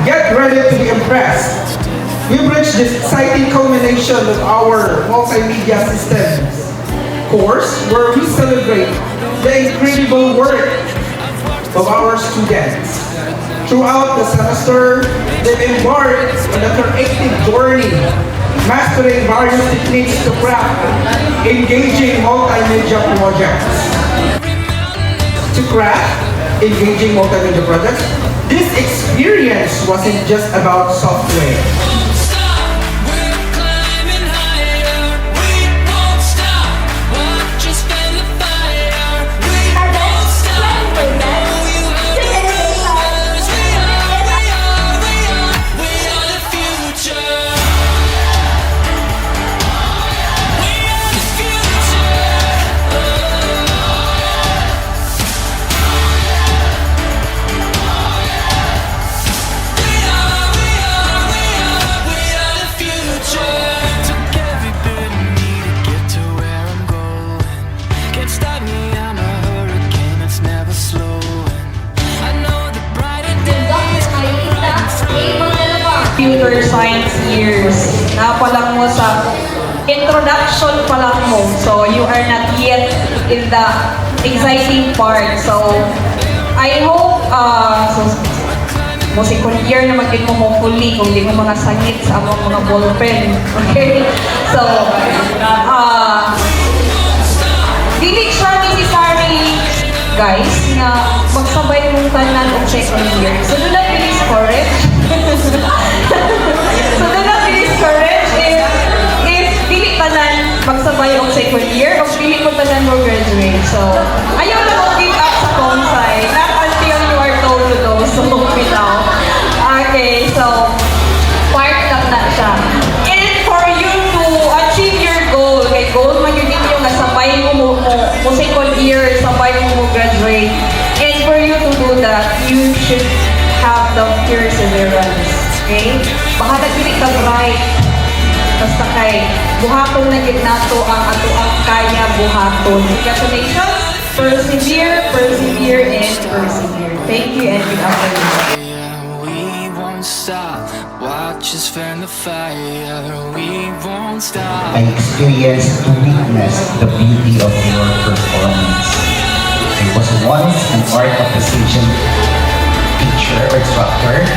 Get ready to be impressed. We've reached this exciting culmination of our multimedia systems course where we celebrate the incredible work of our students. Throughout the semester, they've embarked on a creative journey, mastering various techniques to craft engaging multimedia projects. To craft engaging multimedia projects, this experience wasn't just about software. Computer science years. Napalang mo sa introduction pa lang mo. So, you are not yet in the exciting part. So, I hope, mo second year na maging mo hopefully kung di mo mga sangit sa among mga ballpen. Okay? So, dili siya necessary, guys, na magsabay mong tanan o second year. So, do not be discouraged. So, do not be discouraged if dili tanan magsabay o second year o dili mo tanan mo graduate. So, ayaw na mo give up sa bonsai. Not until you are told to do. So, bitaw. Okay, so, part lang na siya. And for you to achieve your goal, kay goal man yun ninyo nga sabay mo second year, sabay mo graduate. And for you to do that, you should have the perseverance. Okay? Baka nagpili ka bright. Basta kay buhaton na gid nato ang ato ang kaya buhaton. Congratulations! Persevere, persevere, and persevere. Thank you and good afternoon. Stop, watch us fan the fire. We won't stop. I experienced to witness the beauty of your performance. I was once an art appreciation teacher or instructor,